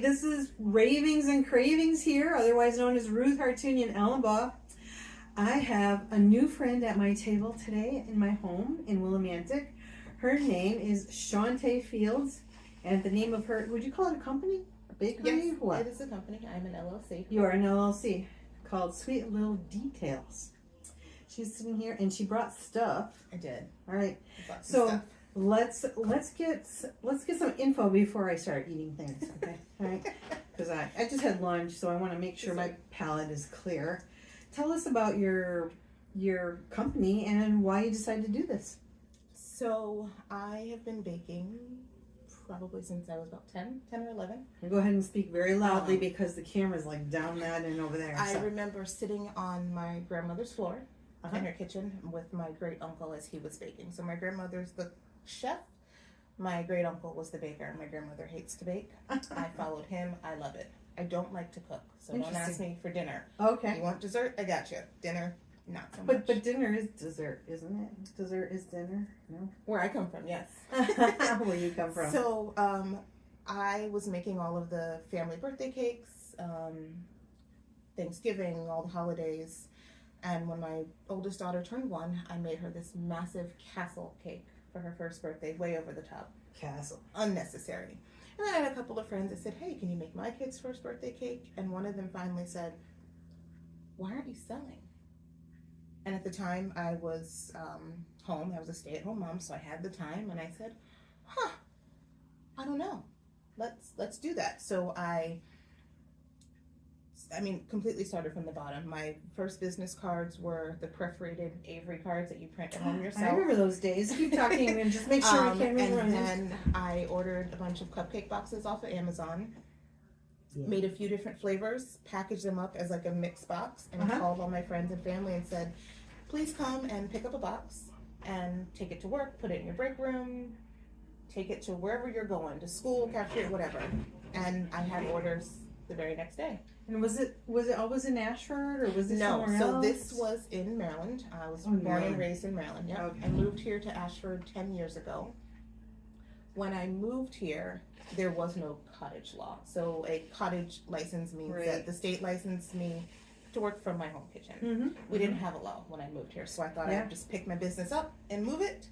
this is Ravings and Cravings here, otherwise known as Ruth Hartunian Ellenbaugh. I have a new friend at my table today in my home in Willimantic. Her name is Shantae Fields, and the name of her, would you call it a company? A bakery? Yes, what? it is a company. I'm an LLC. You are an LLC called Sweet Little Details. She's sitting here and she brought stuff. I did. All right. I bought some So stuff. let's get some info before I start eating things. Okay. All right. Because I just had lunch, so I want to make sure my palate is clear. Tell us about your company and why you decided to do this. So I have been baking probably since I was about 10 or 11. Go ahead and speak very loudly because the camera's like down that and over there. I remember sitting on my grandmother's floor in her kitchen with my great uncle as he was baking. So my grandmother's the chef. My great uncle was the baker. My grandmother hates to bake. I followed him. I love it. I don't like to cook, so don't ask me for dinner. Okay. You want dessert? I got you. Dinner, not so much. But dinner is dessert, isn't it? Dessert is dinner. No. Where I come from, yes. Where you come from? So I was making all of the family birthday cakes, Thanksgiving, all the holidays. And when my oldest daughter turned 1, I made her this massive castle cake for her first birthday, way over the top. Castle. Unnecessary. And then I had a couple of friends that said, hey, can you make my kid's first birthday cake? And one of them finally said, why aren't you selling? And at the time I was home. I was a stay-at-home mom, so I had the time. And I said, I don't know. Let's do that. So I completely started from the bottom. My first business cards were the perforated Avery cards that you print at home yourself. I remember those days. Keep talking and just make sure we can't remember. And then I ordered a bunch of cupcake boxes off of Amazon. Yeah. Made a few different flavors, packaged them up as like a mixed box, and called all my friends and family and said, please come and pick up a box and take it to work, put it in your break room, take it to wherever you're going, to school, cafeteria, whatever. And I had orders the very next day. And was it always in Ashford or was this somewhere else? No, so this was in Maryland. I was born and raised in Maryland. Yeah, okay. I moved here to Ashford 10 years ago. When I moved here, there was no cottage law. So a cottage license means that the state licensed me to work from my home kitchen. We didn't have a law when I moved here, so I thought I would just pick my business up and move it,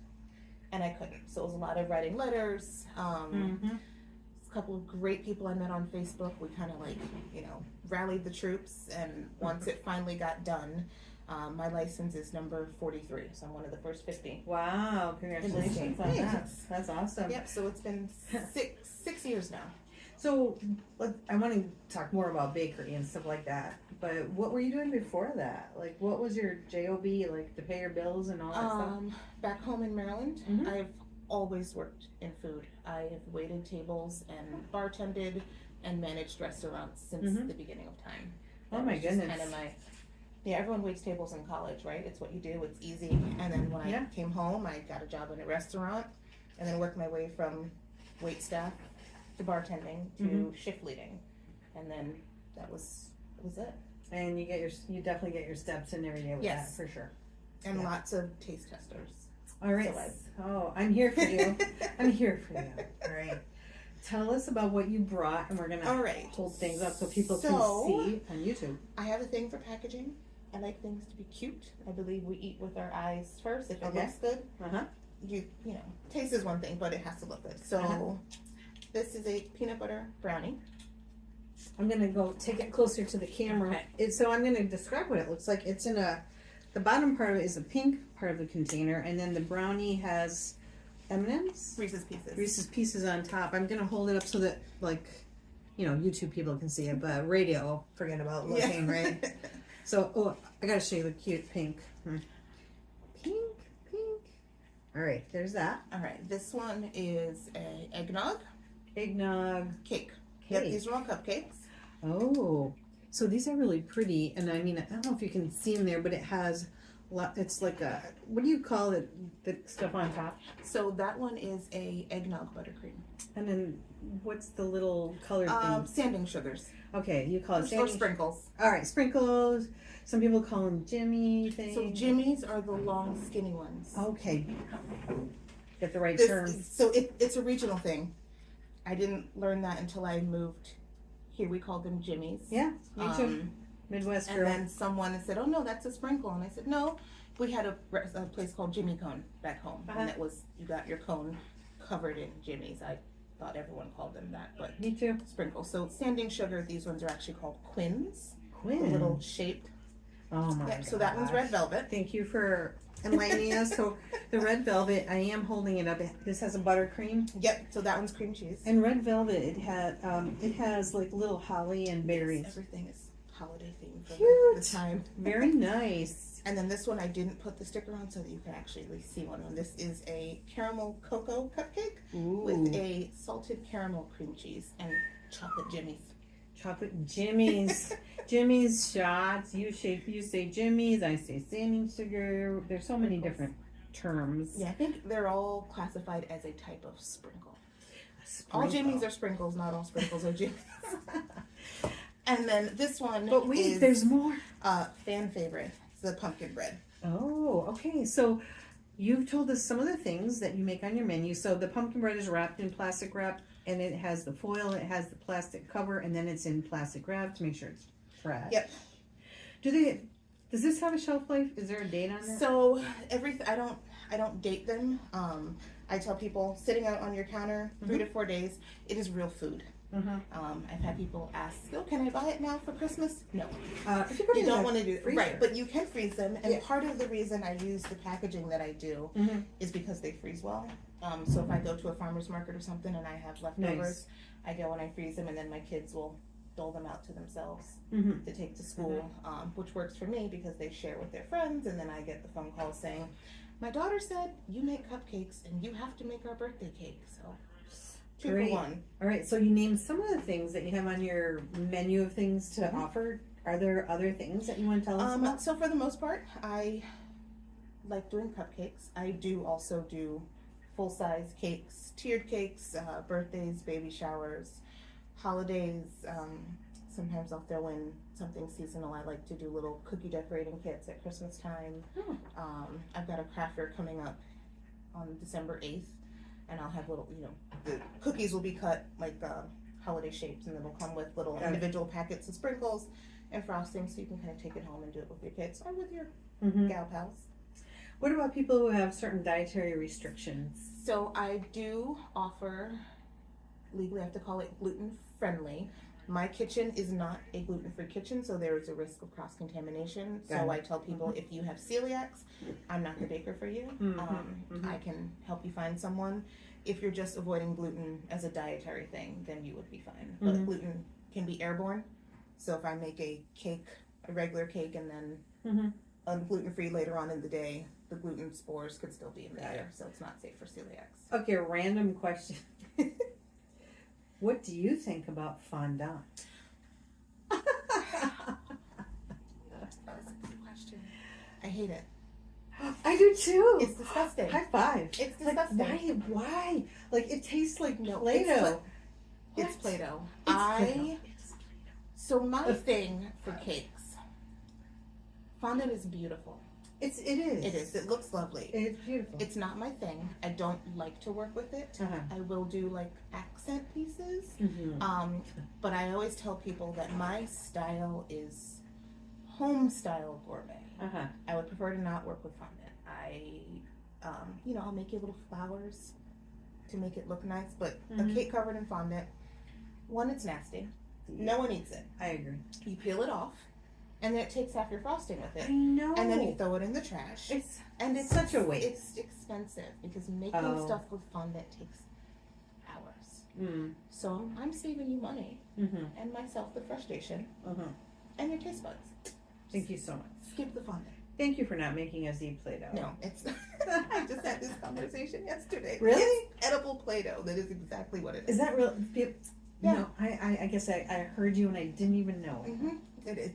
and I couldn't. So it was a lot of writing letters. A couple of great people I met on Facebook. We kind of rallied the troops, and once it finally got done, my license is number 43, so I'm one of the first 50. Wow, congratulations on that. That's awesome. Yep, so it's been six years now. So I want to talk more about bakery and stuff like that, but what were you doing before that? Like, what was your job, like, to pay your bills and all that stuff? Back home in Maryland, I've always worked in food. I have waited tables and bartended and managed restaurants since the beginning of time. Oh my goodness. Kind of everyone waits tables in college, right? It's what you do. It's easy. And then when I came home, I got a job in a restaurant and then worked my way from wait staff to bartending to shift leading. And then that was it. And you definitely get your steps in every day with that, for sure. And lots of taste testers. All right. So I'm here for you. I'm here for you. All right. Tell us about what you brought, and we're going to hold things up so people can see on YouTube. I have a thing for packaging. I like things to be cute. I believe we eat with our eyes first. If it looks good, you know, taste is one thing, but it has to look good. So this is a peanut butter brownie. I'm going to go take it closer to the camera. So I'm going to describe what it looks like. It's in the bottom part of it is a pink part of the container, and then the brownie has M&M's? Reese's Pieces. Reese's Pieces on top. I'm going to hold it up so that, like, you know, YouTube people can see it, but radio, forget about looking, right? So, I got to show you the cute pink. Pink. All right, there's that. All right, this one is a eggnog cake. Yep, these are all cupcakes. Oh, so these are really pretty, and I mean, I don't know if you can see them there, but it has, it's like a, what do you call it, the stuff on top? So that one is a eggnog buttercream. And then what's the little colored thing? Sanding sugars. Okay, you call it sanding. Or sprinkles. All right, sprinkles. Some people call them Jimmy things. So Jimmy's are the long, skinny ones. Okay. Get the right term. So it's a regional thing. I didn't learn that until I moved Here we call them jimmies. Yeah, me too. Midwest And girl. then someone said, "Oh no, that's a sprinkle," and I said, "No, we had a place called Jimmy Cone back home, and that was you got your cone covered in jimmies." I thought everyone called them that, but Me too. sprinkles. So standing sugar, these ones are actually called quins. Quinn. The little shaped. Oh my god. So that one's red velvet. Thank you for enlightening us. So the red velvet, I am holding it up. This has a buttercream. Yep. So that one's cream cheese. And red velvet, it has like little holly and berries. Everything is holiday themed for Cute. the time. Very nice. And then this one, I didn't put the sticker on so that you can actually see one. And this is a caramel cocoa cupcake with a salted caramel cream cheese and chocolate jimmies. Chocolate jimmies. Jimmy's shots. You say jimmies. I say standing sugar. There's so many different terms. Yeah, I think they're all classified as a type of sprinkle. All jimmies are sprinkles, not all sprinkles are jimmies. And then this one But wait, is there's more. Fan favorite. It's the pumpkin bread. Oh, okay. So you've told us some of the things that you make on your menu. So the pumpkin bread is wrapped in plastic wrap, and it has the foil, it has the plastic cover, and then it's in plastic wrap to make sure it's fresh. Yep. Does this have a shelf life? Is there a date on it? So I don't date them. I tell people sitting out on your counter 3 to 4 days. It is real food. I've had people ask, "Oh, can I buy it now for Christmas?" No, you don't want to do it. Right, but you can freeze them. And part of the reason I use the packaging that I do is because they freeze well. So if I go to a farmer's market or something and I have leftovers, I go and I freeze them, and then my kids will dole them out to themselves to take to school, which works for me because they share with their friends, and then I get the phone call saying, "My daughter said you make cupcakes and you have to make our birthday cake." So 2 for 1. All right, so you named some of the things that you have on your menu of things to offer. Are there other things that you want to tell us about? So for the most part, I like doing cupcakes. I do also do full-size cakes, tiered cakes, birthdays, baby showers, holidays. Sometimes I'll throw in something seasonal. I like to do little cookie decorating kits at Christmas time. I've got a craft fair coming up on December 8th. And I'll have little, the cookies will be cut like holiday shapes, and then it'll come with little individual packets of sprinkles and frosting, so you can kind of take it home and do it with your kids or with your gal pals. What about people who have certain dietary restrictions? So I do offer, legally I have to call it gluten friendly. My kitchen is not a gluten-free kitchen, so there is a risk of cross-contamination. So I tell people, if you have celiacs, I'm not the baker for you. I can help you find someone. If you're just avoiding gluten as a dietary thing, then you would be fine. But gluten can be airborne. So if I make a cake, a regular cake, and then gluten-free later on in the day, the gluten spores could still be in the air. So it's not safe for celiacs. Okay, random question. What do you think about fondant? That's a good question. I hate it. I do too. It's disgusting. High five. It's disgusting. Like, why? Like, it tastes like Play-Doh. It's Play-Doh. Play-Doh. So my thing for cakes, fondant is beautiful. It is. It is. It looks lovely. It's beautiful. It's not my thing. I don't like to work with it. I will do like accent pieces. But I always tell people that my style is home style gourmet. I would prefer to not work with fondant. I'll make you little flowers to make it look nice. But a cake covered in fondant, one, it's nasty. No one eats it. I agree. You peel it off. And then it takes off your frosting with it. I know. And then you throw it in the trash. It's such a waste. It's expensive because making stuff with fondant takes hours. So I'm saving you money and myself the frustration and your taste buds. Thank you so much. Skip the fondant. Thank you for not making us eat Play-Doh. No, it's. I just had this conversation yesterday. Really? It's edible Play-Doh. That is exactly what it is. Is that real? Yeah. No, I guess I heard you and I didn't even know. It is.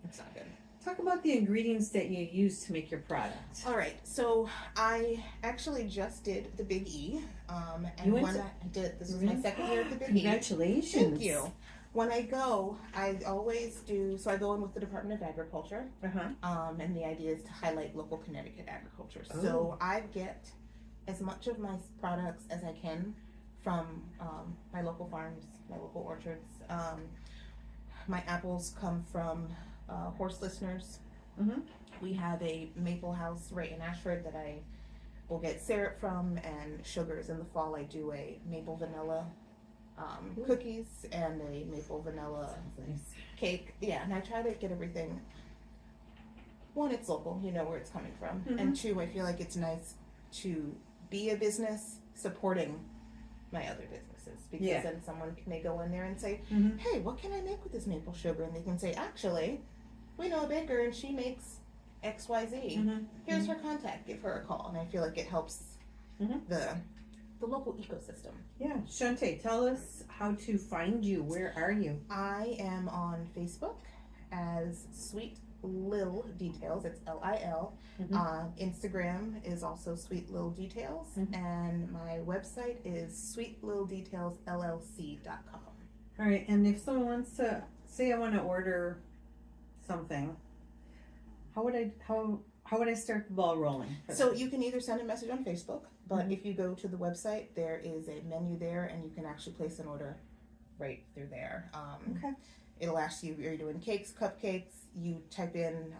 It's not good. Talk about the ingredients that you use to make your product. All right, so I actually just did the Big E, and I did, this was my second year at the Big E. Congratulations! Thank you. When I go, I always do. So I go in with the Department of Agriculture, and the idea is to highlight local Connecticut agriculture. So I get as much of my products as I can from my local farms my local orchards. My apples come from horse listeners. Mm-hmm. We have a maple house right in Ashford that I will get syrup from, and sugars. In the fall, I do a maple vanilla cookies and a maple vanilla Nice. cake. Yeah, and I try to get everything. One, it's local, you know where it's coming from. Mm-hmm. And two, I feel like it's nice to be a business supporting my other businesses, because then someone may go in there and say, Mm-hmm. hey, what can I make with this maple sugar? And they can say, actually, we know a baker and she makes XYZ. Mm-hmm. Here's her contact, give her a call. And I feel like it helps Mm-hmm. the local ecosystem. Yeah, Shante, tell us how to find you. Where are you? I am on Facebook as Sweet Lil Details. It's Lil. Mhm. Instagram is also Sweet Lil Details, Mhm. and my website is sweetlildetailsllc.com. All right, and if someone wants to say I want to order something, how would I start the ball rolling? So you can either send a message on Facebook, but Mhm. if you go to the website, there is a menu there, and you can actually place an order right through there. Okay. It'll ask you, are you doing cakes, cupcakes? You type in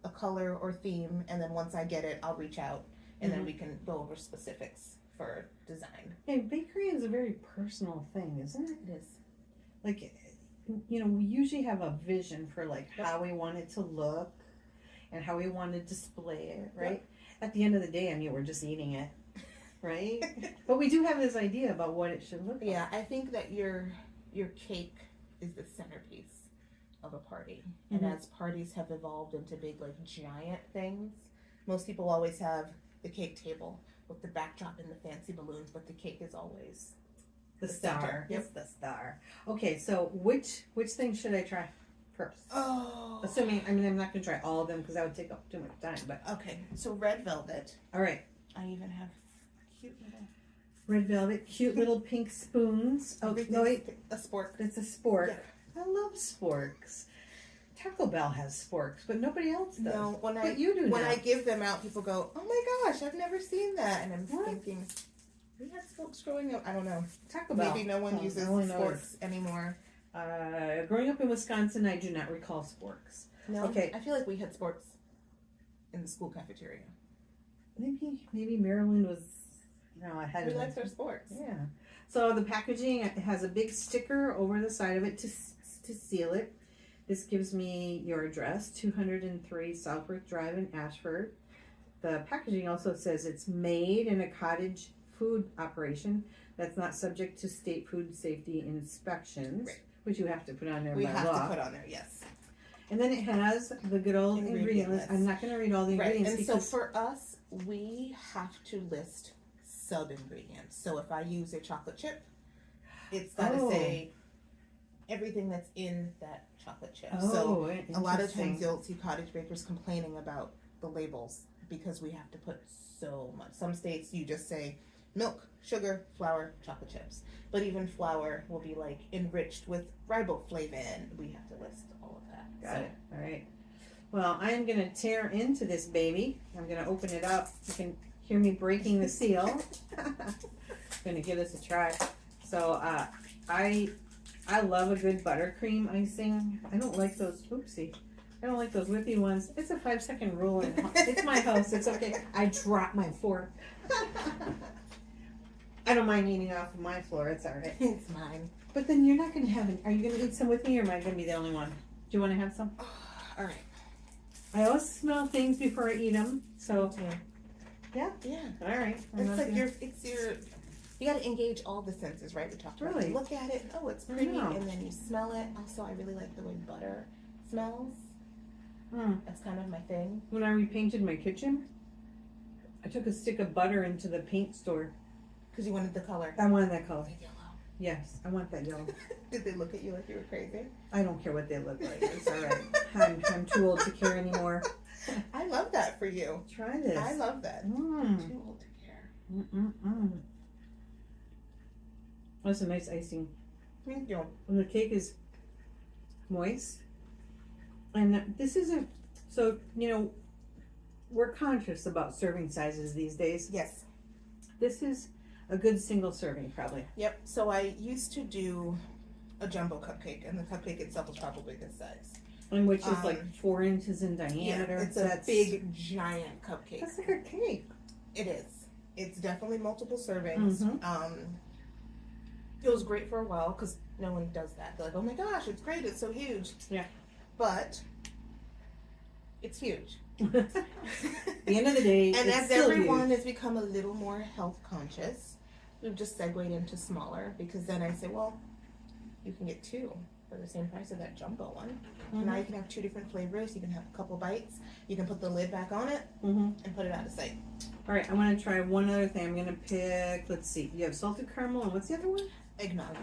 a color or theme, and then once I get it, I'll reach out, and then we can go over specifics for design. Hey, bakery is a very personal thing, isn't it? It is. Like, you know, we usually have a vision for like how we want it to look and how we want to display it, right? At the end of the day, I mean, we're just eating it, right? But we do have this idea about what it should look like. Yeah, I think that your cake is the centerpiece of a party. Mhm. And as parties have evolved into big, like, giant things, most people always have the cake table with the backdrop and the fancy balloons, but the cake is always The center. star. Yep. It's the star. Okay, so which thing should I try first? Oh. Assuming, I mean, I'm not going to try all of them because that would take up too much time, but Okay, so red velvet. all right. I even have cute little. Red velvet, cute little pink spoons. Oh, no, wait. A spork. It's a spork. Yeah. I love sporks. Taco Bell has sporks, but nobody else does. No, but you do when now. I give them out, people go, "Oh my gosh, I've never seen that," and I'm What? thinking, we had sporks growing up. I don't know. Taco Bell. Maybe no one uses I only know sporks anymore. Growing up in Wisconsin, I do not recall sporks. No. Okay. I feel like we had sporks in the school cafeteria. Maybe Maryland was. No, I had We it. liked our sporks. Yeah. So the packaging, it has a big sticker over the side of it to seal it. This gives me your address, 203 Southbrook Drive in Ashford. The packaging also says it's made in a cottage food operation that's not subject to state food safety inspections, Right. which you have to put on there We by have law. to put on there, yes. And then it has the good old Ingredient ingredient list. list. I'm not going to read all the Right. ingredients And so because for us, we have to list sub ingredients. So if I use a chocolate chip, it's got to say everything that's in that chocolate chip. So a lot of times you'll see cottage bakers complaining about the labels because we have to put so much. Some states you just say milk, sugar, flour, chocolate chips. But even flour will be like enriched with riboflavin. We have to list all of that. Got it. All right. Well, I'm going to tear into this baby. I'm going to open it up. You can hear me breaking the seal. I'm going to give this a try. So I love a good buttercream icing. I don't like those, I don't like those whippy ones. It's a 5-second rule. It's my house. It's okay. I dropped my fork. I don't mind eating off of my floor. It's all right. It's mine. But then you're not going to have it. Are you going to eat some with me or am I going to be the only one? Do you want to have some? All right. I always smell things before I eat them. So, yeah? Yeah. All right. It's like you got to engage all the senses, right? We talked about Really? You look at it, oh, it's pretty, and then you smell it. Also, I really like the way butter smells. That's kind of my thing. When I repainted my kitchen, I took a stick of butter into the paint store. Because you wanted the color. I wanted that color. The yellow. Yes, I want that yellow. Did they look at you like you were crazy? I don't care what they look like. It's all right. I'm too old to care anymore. I love that for you. Try this. I love that. Too old to care. That's a nice icing. Thank you. And the cake is moist. And this isn't, so, you know, we're conscious about serving sizes these days. Yes. This is a good single serving, probably. Yep. So I used to do a jumbo cupcake, and the cupcake itself is probably this size. And which is like 4 inches in diameter. Yeah, it's a big, giant cupcake. That's like a cake. It is. It's definitely multiple servings. It was great for a while because no one does that. They're like, oh my gosh, it's great, it's so huge. Yeah. But it's huge. At the end of the day, and it's as still everyone huge. has become a little more health conscious, we've just segued into smaller because then I say, well, you can get 2 for the same price of that jumbo one. Now you can have 2 different flavors. You can have a couple bites. You can put the lid back on it and put it out of sight. All right, I want to try one other thing. I'm going to pick, let's see, you have salted caramel, and what's the other one? Eggnog.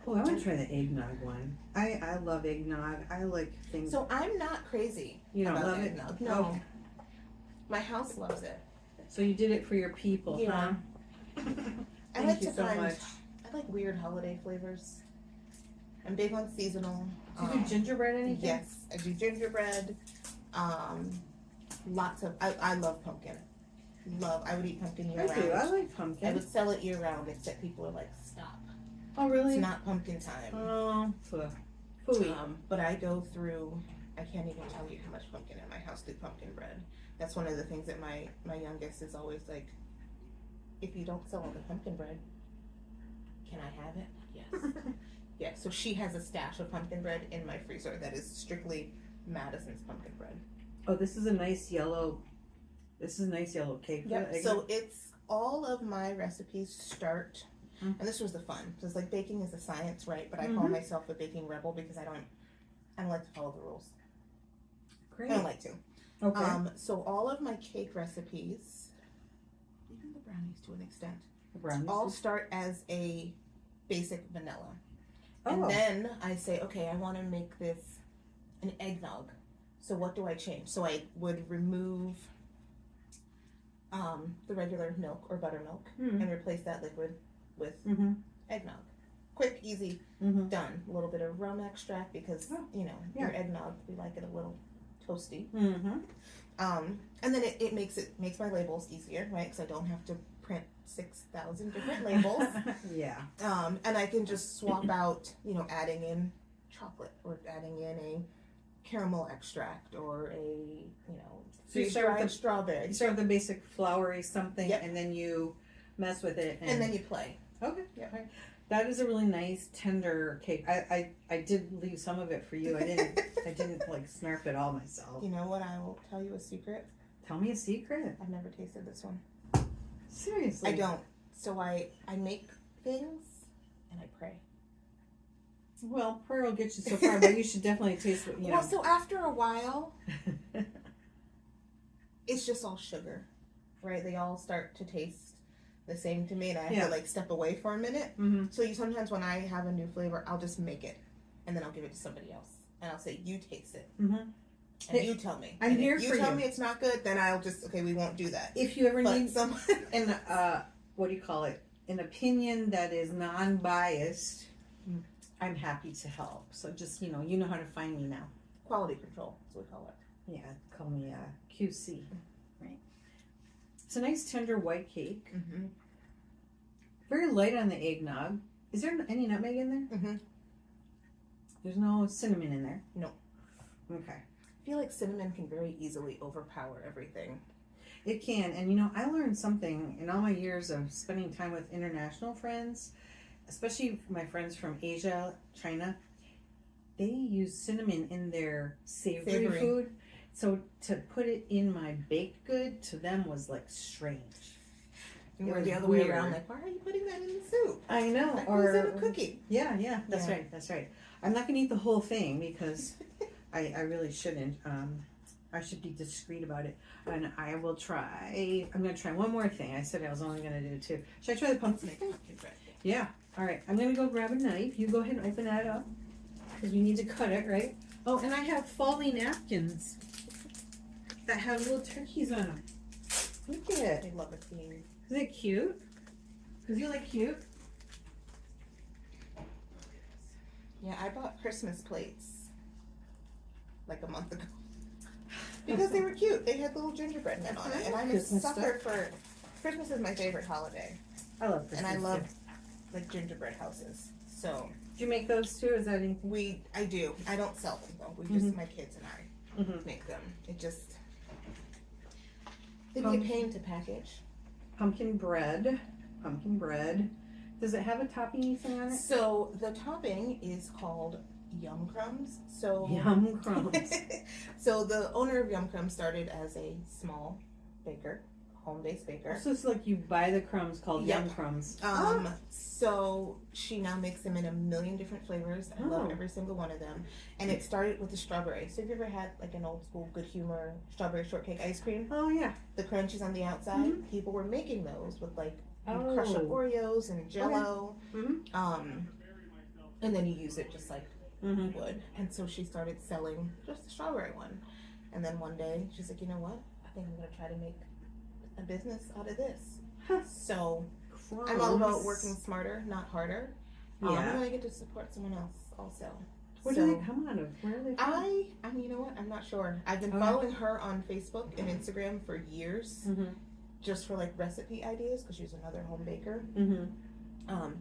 Oh, I want to try the eggnog one. I love eggnog. I like things. So I'm not crazy You don't about love eggnog. it? No. Okay. My house loves it. So you did it for your people, Yeah. huh? I like Thank you to so find, much. I like weird holiday flavors. I'm big on seasonal. Do you do gingerbread anything? Yes, I do gingerbread. Lots of, I love pumpkin. I would eat pumpkin year I round. do. I like I pumpkin. would sell it year round, except people are like, stop. Oh, really? It's not pumpkin time. Oh, fooey. But I go through, I can't even tell you how much pumpkin in my house through pumpkin bread. That's one of the things that my youngest is always like, if you don't sell all the pumpkin bread, can I have it? Yes. Yeah, so she has a stash of pumpkin bread in my freezer that is strictly Madison's pumpkin bread. Oh, this is a nice yellow cake. Yep. So it's all of my recipes start, and this was the fun. So it's like baking is a science, right? But I call myself a baking rebel because I don't like to follow the rules. Great. I don't like to. Okay. So all of my cake recipes, even the brownies to an extent, Brownies. all start as a basic vanilla. Oh. And then I say, okay, I want to make this an eggnog. So what do I change? So I would remove the regular milk or buttermilk and replace that liquid with eggnog. Quick, easy, done. A little bit of rum extract because, your eggnog, we like it a little toasty. And then it makes my labels easier, right? Because I don't have to print 6,000 different labels. Yeah. And I can just swap out, adding in chocolate or adding in a caramel extract or a, So you start with the strawberry. You start with the basic floury something, Yep. and then you mess with it, And then you play. Okay. Yeah. Right. That is a really nice tender cake. I did leave some of it for you. I didn't like snarf it all myself. You know what? I will tell you a secret. Tell me a secret. I've never tasted this one. Seriously. I don't. So I make things and I pray. Well, prayer will get you so far, but you should definitely taste what Well, so after a while, it's just all sugar, right? They all start to taste the same to me, and I have to step away for a minute. So sometimes when I have a new flavor, I'll just make it, and then I'll give it to somebody else, and I'll say, "You taste it, and you tell me." I'm here if for you tell you. me it's not good, then I'll just we won't do that. If you ever need someone, an what do you call it? An opinion that is non-biased, I'm happy to help. So just you know how to find me now. Quality control is what we call it. Yeah, call me QC. Right. It's a nice tender white cake. Very light on the eggnog. Is there any nutmeg in there? There's no cinnamon in there? No. Okay. I feel like cinnamon can very easily overpower everything. It can. And I learned something in all my years of spending time with international friends, especially my friends from Asia, China. They use cinnamon in their savory food. So to put it in my baked good to them was like strange. And we're the other way around, like, why are you putting that in the soup? I know. That or goes in a cookie. Yeah, that's right. That's right. I'm not going to eat the whole thing because I really shouldn't. I should be discreet about it. And I'm going to try one more thing. I said I was only going to do 2. Should I try the pumpkin? Yeah. All right. I'm going to go grab a knife. You go ahead and open that up because we need to cut it, right? Oh, and I have folly napkins that have little turkeys on them. Look at it. I love a theme. Isn't it cute? Because you like cute. Yeah, I bought Christmas plates like a month ago because they were cute. They had little gingerbread men on it, and I'm a sucker for Christmas. Is my favorite holiday. I love Christmas. And I love like gingerbread houses. So Do you make those too? Is that anything? I do. I don't sell them though. We just, my kids and I make them. It just, it'd be a pain to package. Pumpkin bread. Does it have a topping anything on it? So the topping is called Yum Crumbs. So Yum Crumbs. So the owner of Yum Crumbs started as a small baker, home-based baker. So it's like you buy the crumbs called Yum Crumbs. So she now makes them in a million different flavors. I love every single one of them. And it started with the strawberry. So have you ever had like an old school Good Humor strawberry shortcake ice cream? Oh yeah. The crunchies on the outside. People were making those with like crush up Oreos and Jello. And then you use it just like you would. And so she started selling just the strawberry one. And then one day she's like, you know what? I think I'm gonna try to make a business out of this. So I'm all about working smarter, not harder. And I get to support someone else also. Where do they come out of? Where are they from? I mean, you know what? I'm not sure. I've been following her on Facebook and Instagram for years, just for like recipe ideas because she's another home baker.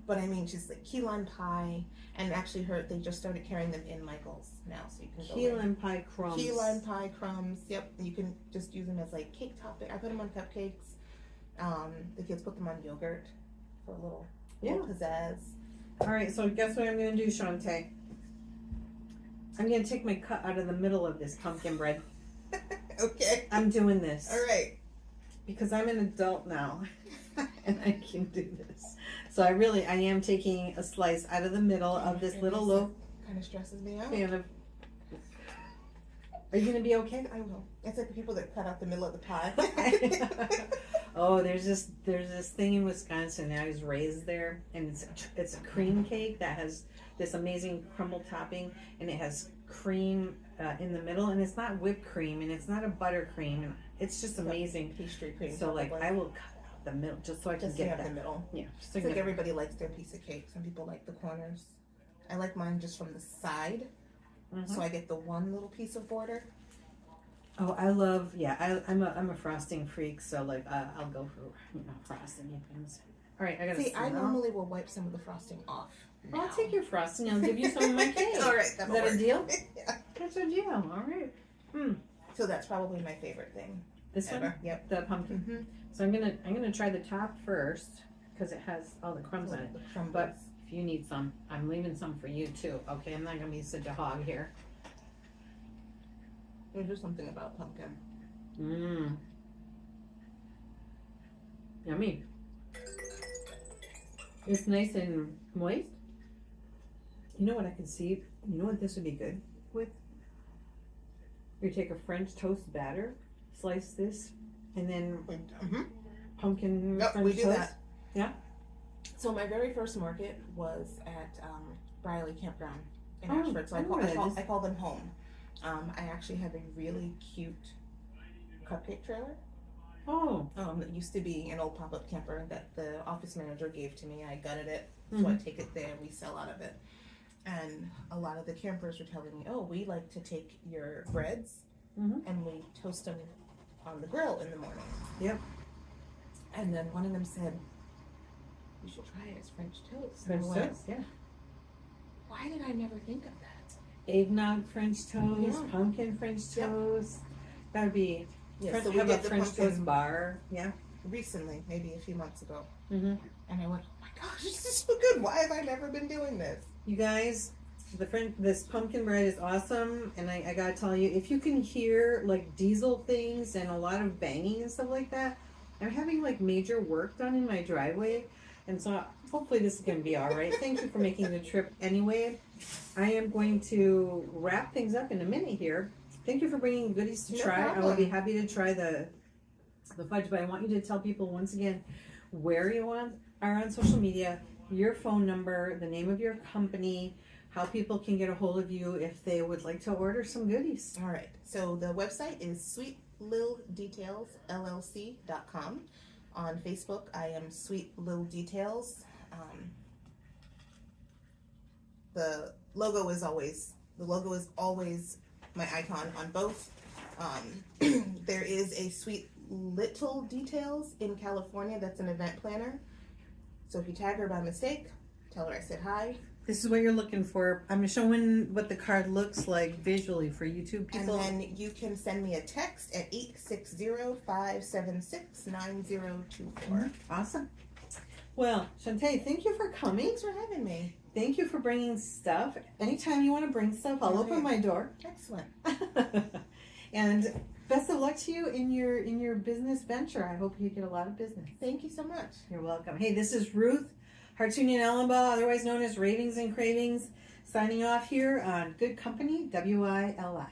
But I mean, she's like key lime pie, and actually, they just started carrying them in Michael's now, so you can go key lime pie crumbs. Key lime pie crumbs. Yep, you can just use them as like cake topping. I put them on cupcakes. The kids put them on yogurt for a little pizzazz. All right, so guess what I'm going to do, Shantae? I'm going to take my cut out of the middle of this pumpkin bread. Okay. I'm doing this. All right. Because I'm an adult now, and I can do this. So I am taking a slice out of the middle of this little loaf. Kind of stresses me out. Are you going to be okay? I will. It's like the people that cut out the middle of the pie. Oh, there's this thing in Wisconsin. I was raised there, and it's a cream cake that has this amazing crumble topping, and it has cream in the middle, and it's not whipped cream, and it's not a buttercream, and it's just amazing. Pastry cream. So like I will cut out the middle just so I can get that. The middle. Yeah. So it's like everybody likes their piece of cake. Some people like the corners. I like mine just from the side, so I get the one little piece of border. Oh, I love, I'm a frosting freak, so like I'll go for frosting things. All right, I gotta see. I normally will wipe some of the frosting off. Well, I'll take your frosting. I'll give you some of my cake. All right, is that a deal? Yeah, that's a deal. All right. So that's probably my favorite thing. This ever. one, yep, the pumpkin. So I'm gonna try the top first because it has all the crumbs on it. But if you need some, I'm leaving some for you too. Okay, I'm not gonna be such a hog here. There's just something about pumpkin. Yummy. It's nice and moist. You know what I can see? You know what this would be good with? You take a French toast batter, slice this, and then pumpkin French we do toast. That. Yeah. So my very first market was at Briley Campground in Ashford. So I call them home. I actually have a really cute cupcake trailer. That used to be an old pop-up camper that the office manager gave to me. I gutted it, so I take it there and we sell out of it. And a lot of the campers were telling me, oh, we like to take your breads and we toast them on the grill in the morning. Yep. And then one of them said, you should try it as French toast. French toast, yeah. Why did I never think of that? Eggnog French toast, pumpkin French toast. That would be, so we have a French toast bar. Yeah. Recently, maybe a few months ago. And I went, oh my gosh, this is so good. Why have I never been doing this? You guys, this pumpkin bread is awesome. And I gotta tell you, if you can hear like diesel things and a lot of banging and stuff like that, I'm having like major work done in my driveway. And so hopefully this is going to be all right. Thank you for making the trip anyway. I am going to wrap things up in a minute here. Thank you for bringing goodies to try. I will be happy to try the fudge, but I want you to tell people once again where you are on social media, your phone number, the name of your company, how people can get a hold of you if they would like to order some goodies. All right. So the website is sweetlildetailsllc.com. On Facebook, I am Sweet Lil Details. The logo is always my icon on both. There is a Sweet Little Details in California that's an event planner. So if you tag her by mistake, tell her I said hi. This is what you're looking for. I'm showing what the card looks like visually for YouTube people. And then you can send me a text at 860-576-9024. Awesome. Well, Shantae, thank you for coming. Thanks for having me. Thank you for bringing stuff. Anytime you want to bring stuff, I'll open my door. Excellent. And best of luck to you in your business venture. I hope you get a lot of business. Thank you so much. You're welcome. Hey, this is Ruth Hartunian Ellenbaugh, otherwise known as Ravings and Cravings, signing off here on Good Company, WILI.